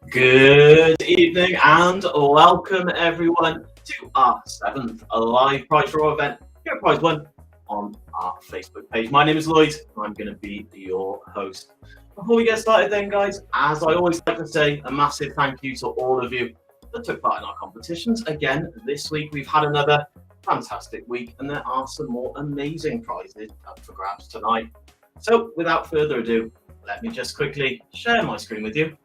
Good evening and welcome everyone to our seventh live prize draw event here at Prize One on our Facebook page. My name is Lloyd and I'm going to be your host. Before we get started then guys, as I always like to say, a massive thank you to all of you that took part in our competitions. Again, this week we've had another fantastic week and there are some more amazing prizes up for grabs tonight. So without further ado, let me just quickly share my screen with you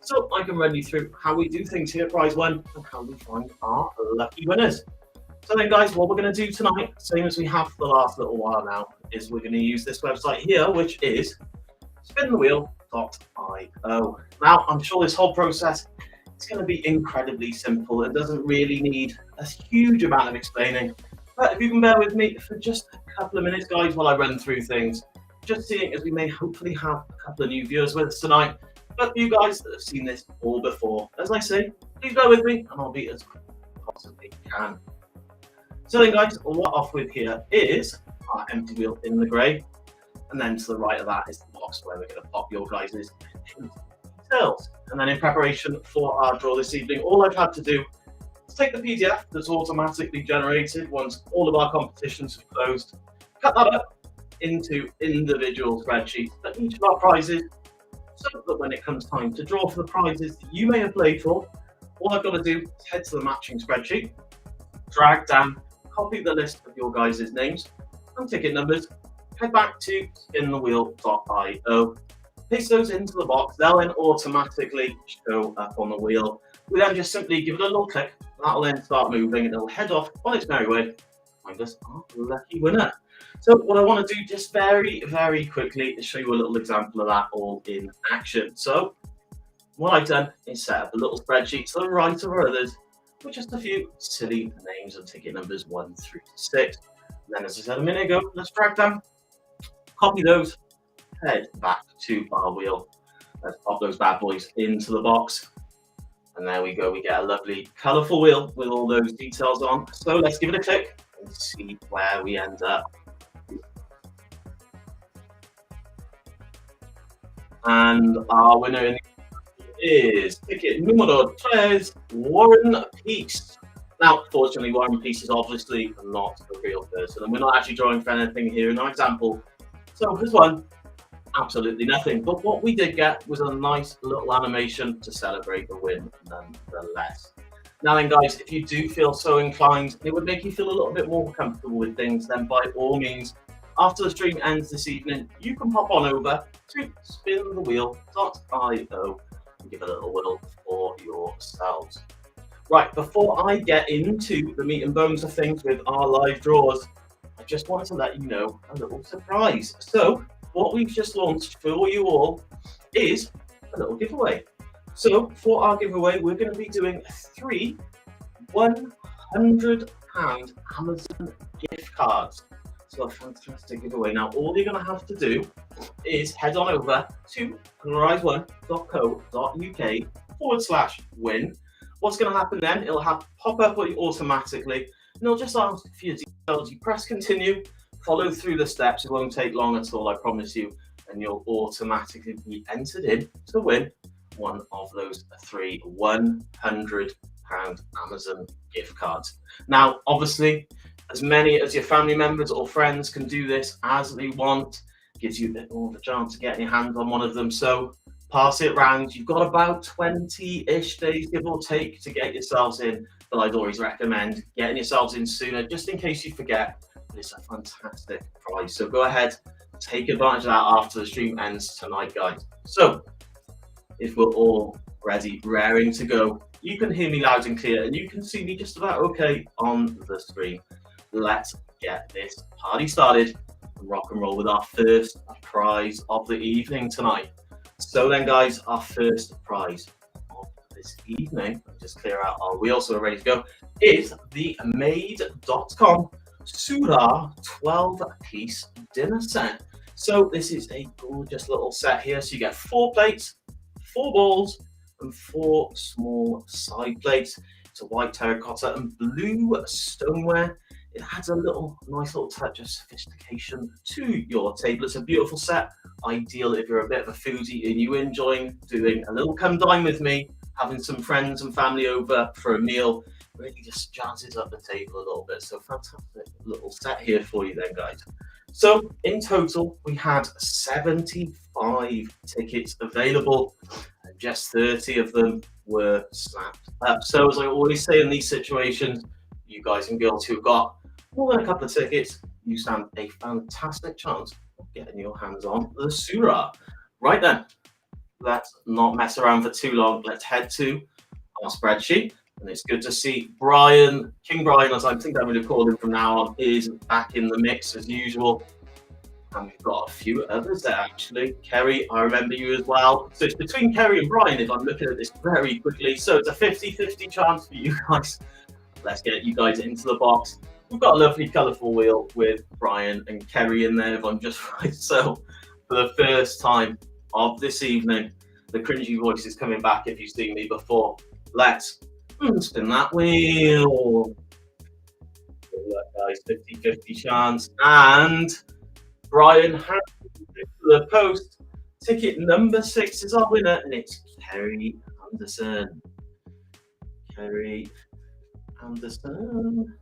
so I can run you through how we do things here at Prize One and how we find our lucky winners. So then guys, what we're going to do tonight, same as we have for the last little while now, is we're going to use this website here, which is spinthewheel.io. Now, I'm sure this whole process is going to be incredibly simple. It doesn't really need a huge amount of explaining. But if you can bear with me for just a couple of minutes, guys, while I run through things, just seeing as we may hopefully have a couple of new viewers with us tonight. But for you guys that have seen this all before, as I say, please bear with me and I'll be as quick as I possibly can. So then guys, what we're off with here is our empty wheel in the grey. And then to the right of that is the box where we're going to pop your guys' details. And then in preparation for our draw this evening, all I've had to do is take the PDF that's automatically generated once all of our competitions have closed, cut that up into individual spreadsheets for each of our prizes, so that when it comes time to draw for the prizes that you may have played for, all I've got to do is head to the matching spreadsheet, drag down, copy the list of your guys' names and ticket numbers, head back to spinthewheel.io, paste those into the box, they'll then automatically show up on the wheel. We then just simply give it a little click, that'll then start moving and it'll head off on its merry way, find us our lucky winner. So what I want to do just very, very quickly is show you a little example of that all in action. So what I've done is set up a little spreadsheet to the right of our others with just a few silly names and ticket numbers 1 through to 6. And then as I said a minute ago, let's drag down, copy those, head back to our wheel. Let's pop those bad boys into the box. And there we go, we get a lovely colourful wheel with all those details on. So let's give it a click and see where we end up. And our winner in is ticket numero 3, Warren Peace. Now, fortunately, Warren Peace is obviously not a real person, and we're not actually drawing for anything here in our example. So this one, absolutely nothing. But what we did get was a nice little animation to celebrate the win nonetheless. Now then, guys, if you do feel so inclined, it would make you feel a little bit more comfortable with things, then by all means, after the stream ends this evening, you can pop on over to spinthewheel.io and give a little whirl for yourselves. Right, before I get into the meat and bones of things with our live draws, I just wanted to let you know a little surprise. So, what we've just launched for you all is a little giveaway. So, for our giveaway, we're going to be doing 3 £100 Amazon gift cards. So a fantastic giveaway. Now, all you're going to have to do is head on over to prize1.co.uk/win. What's going to happen then? It'll pop up automatically, and it'll just ask for your details. You press continue, follow through the steps. It won't take long at all, I promise you, and you'll automatically be entered in to win one of those 3 £100 Amazon gift cards. Now, obviously, as many as your family members or friends can do this as they want. Gives you a bit more of a chance of getting your hands on one of them. So pass it round. You've got about 20-ish days, give or take, to get yourselves in. But I'd always recommend getting yourselves in sooner, just in case you forget. But it's a fantastic prize. So go ahead, take advantage of that after the stream ends tonight, guys. So if we're all ready, raring to go, you can hear me loud and clear, and you can see me just about okay on the screen. Let's get this party started and rock and roll with our first prize of the evening tonight. So then, guys, our first prize of this evening, just clear out our wheel so we're ready to go, is the Made.com Sura 12-piece dinner set. So this is a gorgeous little set here. So you get 4 plates, 4 bowls, and 4 small side plates. It's a white terracotta and blue stoneware. It adds a nice little touch of sophistication to your table. It's a beautiful set, ideal if you're a bit of a foodie and you enjoying doing a little come dine with me having some friends and family over for a meal, really just jazzes up the table a little bit. So fantastic little set here for you then, guys. So in total, we had 75 tickets available, and just 30 of them were snapped up. So as I always say in these situations, you guys and girls who've got more than a couple of tickets, you stand a fantastic chance of getting your hands on the Sura. Right then, let's not mess around for too long. Let's head to our spreadsheet. And it's good to see Brian, King Brian, as I think I'm going to call him from now on, is back in the mix as usual. And we've got a few others there actually. Kerry, I remember you as well. So it's between Kerry and Brian if I'm looking at this very quickly. So it's a 50-50 chance for you guys. Let's get you guys into the box. We've got a lovely colourful wheel with Brian and Kerry in there if I'm just right. So for the first time of this evening, the cringy voice is coming back if you've seen me before. Let's spin that wheel. Good luck, guys. 50-50 chance. And Brian has the post. Ticket number 6 is our winner, and it's Kerry Anderson. Kerry Anderson.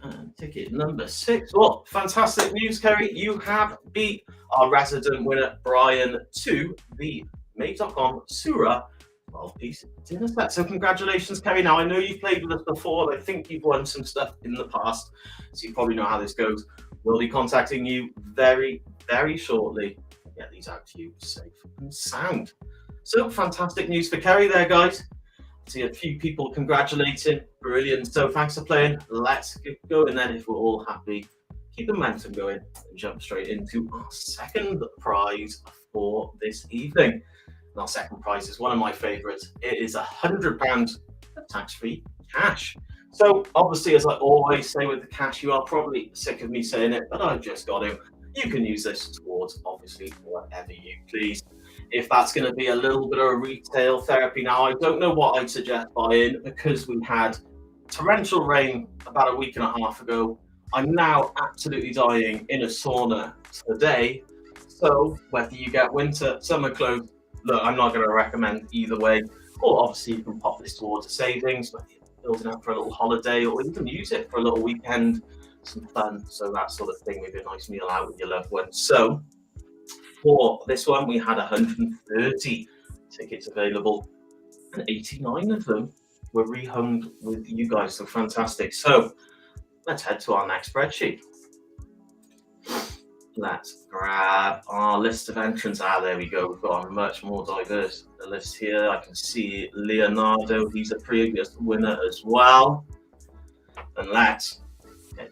And ticket number 6. Well, fantastic news, Kerry. You have beat our resident winner, Brian, to the Made.com Sura 12-piece dinner set. So congratulations, Kerry. Now, I know you've played with us before, and I think you've won some stuff in the past, so you probably know how this goes. We'll be contacting you very, very shortly to get these out to you safe and sound. So fantastic news for Kerry there, guys. See a few people congratulating. Brilliant. So thanks for playing. Let's get going then if we're all happy. Keep the momentum going and jump straight into our second prize for this evening. And our second prize is one of my favourites. It is £100 of tax-free cash. So obviously, as I always say with the cash, you are probably sick of me saying it, but I've just got to. You can use this towards obviously whatever you please. If that's going to be a little bit of retail therapy now, I don't know what I'd suggest buying because we had torrential rain about a week and a half ago. I'm now absolutely dying in a sauna today. So whether you get winter, summer clothes, look, I'm not going to recommend either way. Or obviously you can pop this towards a savings, whether you're building up for a little holiday or even use it for a little weekend, some fun. So that sort of thing, maybe a nice meal out with your loved ones. So for this one, we had 130 tickets available, and 89 of them were rehung with you guys. So fantastic. So let's head to our next spreadsheet. Let's grab our list of entrants. There we go. We've got a much more diverse list here. I can see Leonardo. He's a previous winner as well. And let's get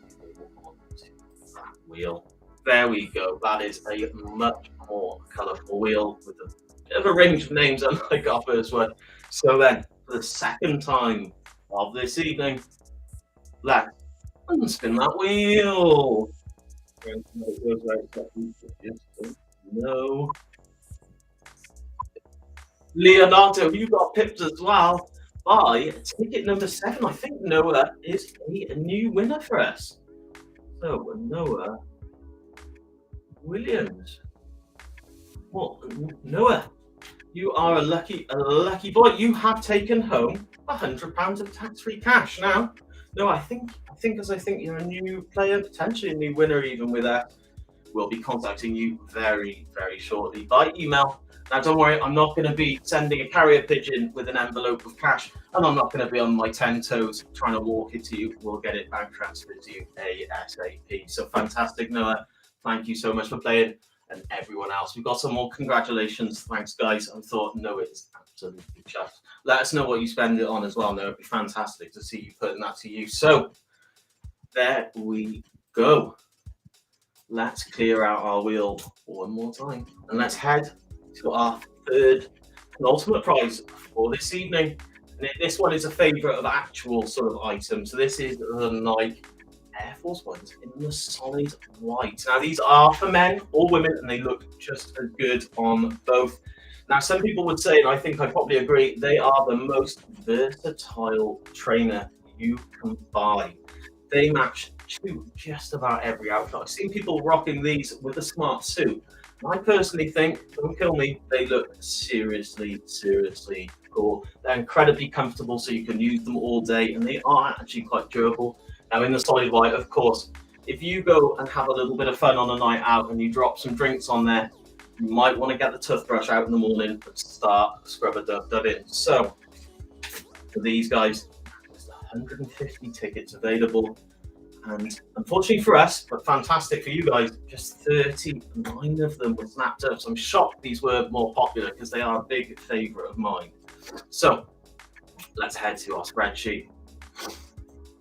that wheel. There we go. That is a much more colourful wheel with a bit of a range of names unlike our first one. So then, for the second time of this evening, let's spin that wheel. No. Leonardo, you got pipped as well by ticket number 7. I think Noah is a new winner for us. So Noah Williams. Well, Noah, you are a lucky boy. You have taken home £100 of tax-free cash. Now, no, I think you're a new player, potentially a new winner even with that. We'll be contacting you very, very shortly by email. Now, don't worry, I'm not going to be sending a carrier pigeon with an envelope of cash, and I'm not going to be on my 10 toes trying to walk it to you. We'll get it bank transferred to you ASAP. So fantastic, Noah. Thank you so much for playing, and everyone else. We've got some more congratulations. Thanks, guys. I thought Noah is absolutely chuffed. Let us know what you spend it on as well, Noah. It'd be fantastic to see you putting that to use. So there we go. Let's clear out our wheel one more time, and let's head to our third penultimate prize for this evening. And this one is a favourite of actual sort of item. So this is the Nike Air Force Ones in the solid white. Now these are for men or women, and they look just as good on both. Now some people would say, and I think I probably agree, they are the most versatile trainer you can buy. They match to just about every outfit. I've seen people rocking these with a smart suit. I personally think, don't kill me, they look seriously cool. They're incredibly comfortable, so you can use them all day, and they are actually quite durable. Now, in the solid white, of course, if you go and have a little bit of fun on a night out and you drop some drinks on there, you might want to get the toothbrush out in the morning and start scrub-a-dub in. So, for these guys, there's 150 tickets available. And unfortunately for us, but fantastic for you guys, just 39 of them were snapped up. So I'm shocked these were more popular because they are a big favourite of mine. So let's head to our spreadsheet.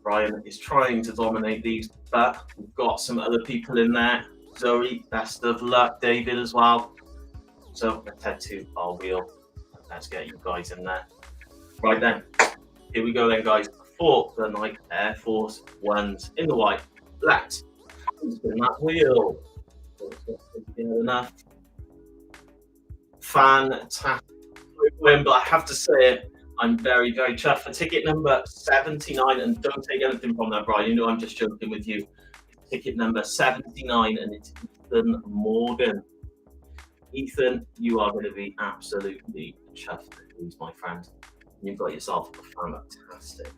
Brian is trying to dominate these, but we've got some other people in there. Zoe, best of luck. David as well. So let's head to our wheel. Let's get you guys in there. Right then, here we go then, guys. For the Nike Air Force Ones in the white. Let's spin that wheel. Enough. Fantastic. But I have to say it, I'm very, very chuffed for ticket number 79. And don't take anything from that, Brian. You know I'm just joking with you. Ticket number 79, and it's Ethan Morgan. Ethan, you are going to be absolutely chuffed with these, my friend. You've got yourself a fantastic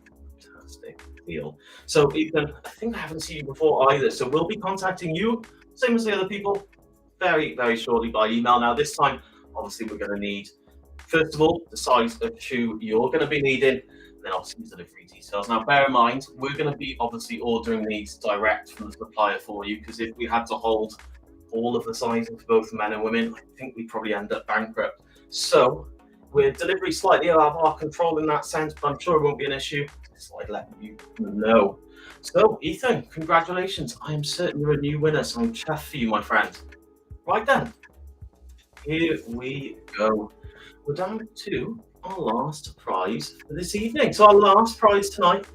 deal. So Ethan, I think I haven't seen you before either, so we'll be contacting you, same as the other people, very, very shortly by email. Now this time, obviously we're going to need, first of all, the size of shoe you're going to be needing, and then obviously delivery details. Now bear in mind, we're going to be obviously ordering these direct from the supplier for you, because if we had to hold all of the sizes for both men and women, I think we'd probably end up bankrupt. So we're delivery slightly out of our control in that sense, but I'm sure it won't be an issue. So I'd let you know. So, Ethan, congratulations. I am certain you're a new winner, so I'm chuffed for you, my friend. Right then, here we go. We're down to our last prize for this evening. So our last prize tonight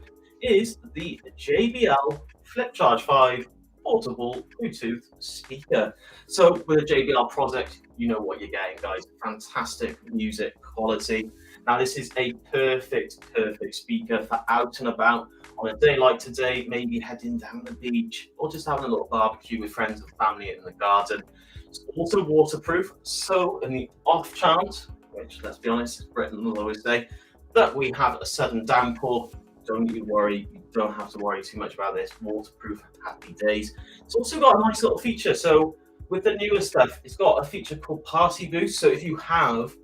is the JBL Flip Charge 5 portable Bluetooth speaker. So with a JBL product, you know what you're getting, guys. Fantastic music quality. Now this is a perfect speaker for out and about on a day like today, maybe heading down the beach or just having a little barbecue with friends and family in the garden. It's also waterproof, so in the off chance, which let's be honest, Britain will always say, that we have a sudden downpour, don't you worry, you don't have to worry too much about this. Waterproof, happy days. It's also got a nice little feature. So with the newer stuff, it's got a feature called Party Boost. So if you have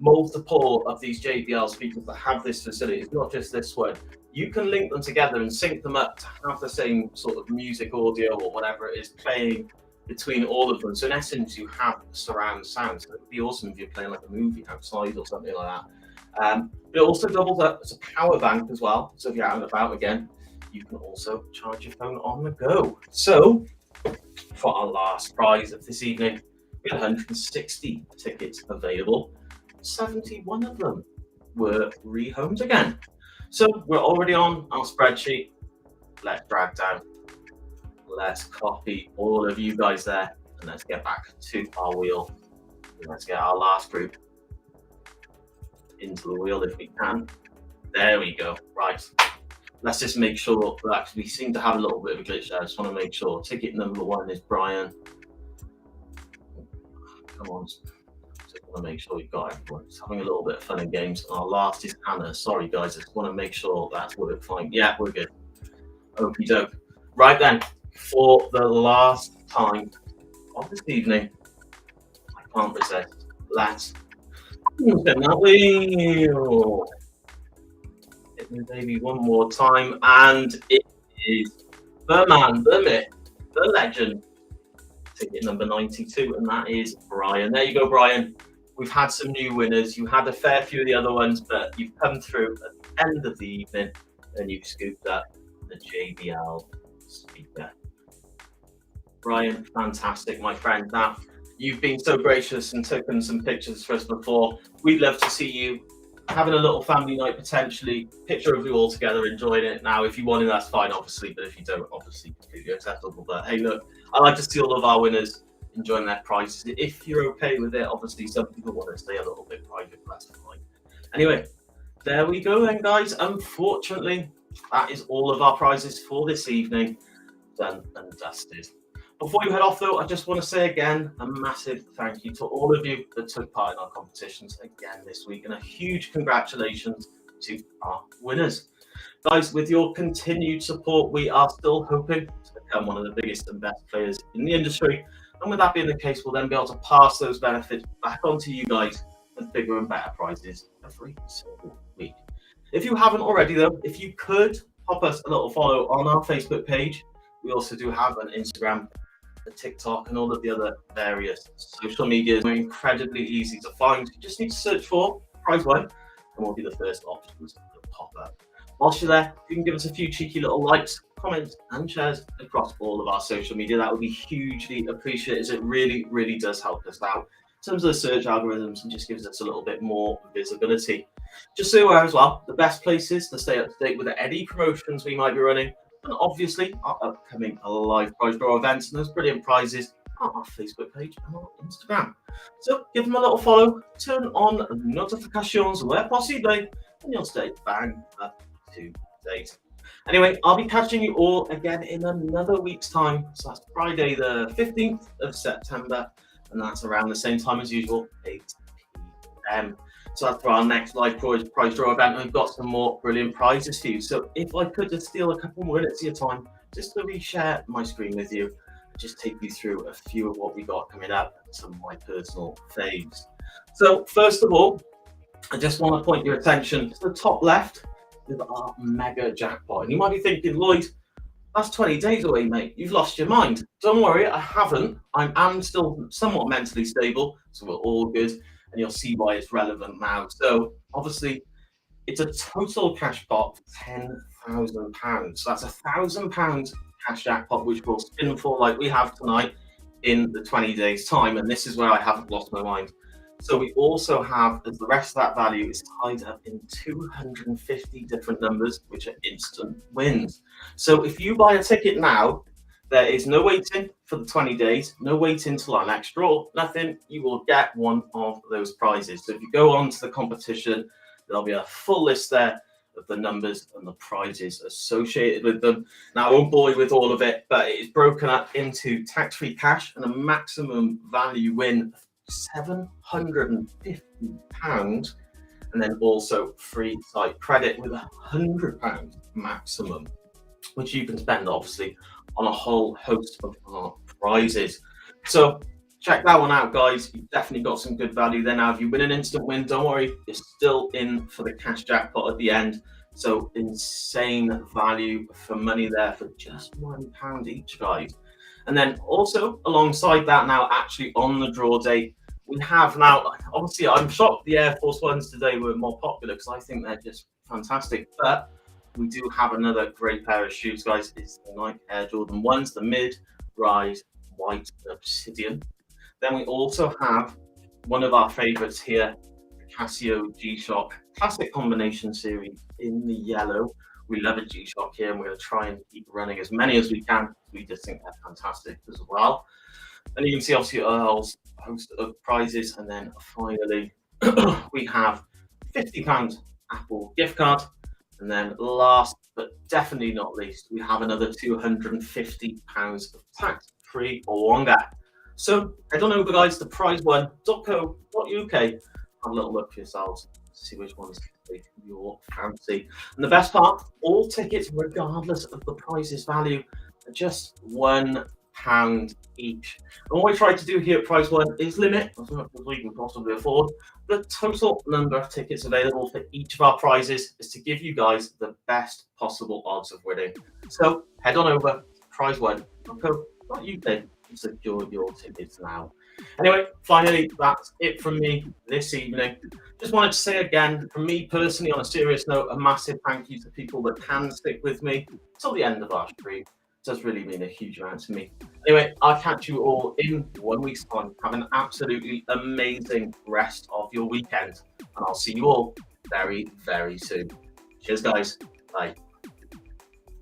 multiple of these JBL speakers that have this facility, it's not just this one, you can link them together and sync them up to have the same sort of music audio or whatever it is playing between all of them. So in essence, you have surround sound. So it would be awesome if you're playing like a movie outside or something like that. It also doubles up as a power bank as well. So if you're out and about again, you can also charge your phone on the go. So for our last prize of this evening, we had 160 tickets available. 71 of them were rehomed again. So we're already on our spreadsheet. Let's drag down. Let's copy all of you guys there, and let's get back to our wheel. And let's get our last group into the wheel if we can. There we go. Right. Let's just make sure that we seem to have a little bit of a glitch there. I just want to make sure. Ticket number 1 is Brian. Come on. Just want to make sure we've got everyone. Just having a little bit of fun and games. And our last is Hannah. Sorry, guys. I just want to make sure that's what we're fine. Yeah, we're good. Okie doke. Right then, for the last time of this evening, I can't resist. Let's spin that wheel. Hit me, baby, one more time. And it is the man, the myth, the legend. Ticket number 92, and that is Brian. There you go, Brian. We've had some new winners. You had a fair few of the other ones, but you've come through at the end of the evening and you've scooped up the JBL speaker. Brian, fantastic, my friend. Now, you've been so gracious and taken some pictures for us before. We'd love to see you having a little family night, potentially. Picture of you all together enjoying it. Now, if you want it, that's fine, obviously, but if you don't, obviously, completely acceptable. But hey, look, I like to see all of our winners enjoying their prizes. If you're okay with it, obviously, some people want to stay a little bit private, but that's fine. Anyway, there we go then, guys. Unfortunately, that is all of our prizes for this evening. Done and dusted. Before you head off, though, I just want to say again a massive thank you to all of you that took part in our competitions again this week, and a huge congratulations to our winners. Guys, with your continued support, we are still hoping to become one of the biggest and best players in the industry. And with that being the case, we'll then be able to pass those benefits back onto you guys with bigger and better prizes every single week. If you haven't already, though, if you could pop us a little follow on our Facebook page. We also do have an Instagram, a TikTok, and all of the other various social medias. We're incredibly easy to find. You just need to search for Prize One, and we'll be the first options that pop up. Whilst you're there, you can give us a few cheeky little likes, comments, and shares across all of our social media. That would be hugely appreciated, as it really, really does help us out in terms of the search algorithms and just gives us a little bit more visibility. Just so you're aware as well, the best places to stay up to date with any promotions we might be running, and obviously our upcoming live prize draw events and those brilliant prizes, are our Facebook page and our Instagram. So give them a little follow, turn on notifications where possible, and you'll stay bang up to date. Anyway, I'll be catching you all again in another week's time. So that's Friday the 15th of September, and that's around the same time as usual, 8 p.m. So that's for our next live prize draw event. We've got some more brilliant prizes for you. So if I could just steal a couple more minutes of your time, just to reshare my screen with you, just take you through a few of what we got coming up, some of my personal faves. So first of all, I just want to point your attention to the top left with our mega jackpot. And you might be thinking, Lloyd, that's 20 days away, mate. You've lost your mind. Don't worry, I haven't. I am still somewhat mentally stable, so we're all good. And you'll see why it's relevant now. So obviously, it's a total cash pot of £10,000. So that's £1,000 cash jackpot, which will spin for like we have tonight in the 20 days time. And this is where I haven't lost my mind. So we also have, as the rest of that value is tied up in 250 different numbers, which are instant wins. So if you buy a ticket now, there is no waiting for the 20 days, no waiting till our next draw, nothing. You will get one of those prizes. So if you go on to the competition, there'll be a full list there of the numbers and the prizes associated with them. Now, I won't bore you with all of it, but it is broken up into tax-free cash and a maximum value win of £750, and then also free site credit with £100 maximum, which you can spend obviously on a whole host of our prizes. So check that one out, guys. You've definitely got some good value there. Now, if you win an instant win, don't worry, you're still in for the cash jackpot at the end. So insane value for money there for just £1 each, guys. And then also alongside that, now actually on the draw date, we have now, obviously I'm shocked the Air Force Ones today were more popular because I think they're just fantastic. But we do have another great pair of shoes, guys. It's the Nike Air Jordan 1s, the mid-rise white obsidian. Then we also have one of our favorites here, the Casio G-Shock Classic Combination Series in the yellow. We love a G-Shock here, and we're going to try and keep running as many as we can. We just think they're fantastic as well. And you can see obviously a whole host of prizes. And then finally, we have £50 Apple gift card. And then last but definitely not least, we have another £250 of tax-free Wonga. So head on over, guys, to prizeone.co.uk. Have a little look for yourselves, see which ones take your fancy. And the best part, all tickets, regardless of the prize's value, are just £1 each. And what we try to do here at Prize One is limit, as much as we can possibly afford, the total number of tickets available for each of our prizes is to give you guys the best possible odds of winning. So head on over to prizeone.co.uk and secure your tickets now. Anyway, finally, that's it from me this evening. Just wanted to say again, from me personally, on a serious note, a massive thank you to people that can stick with me till the end of our stream. It does really mean a huge amount to me. Anyway, I'll catch you all in 1 week's time. Have an absolutely amazing rest of your weekend, and I'll see you all very, very soon. Cheers, guys. Bye.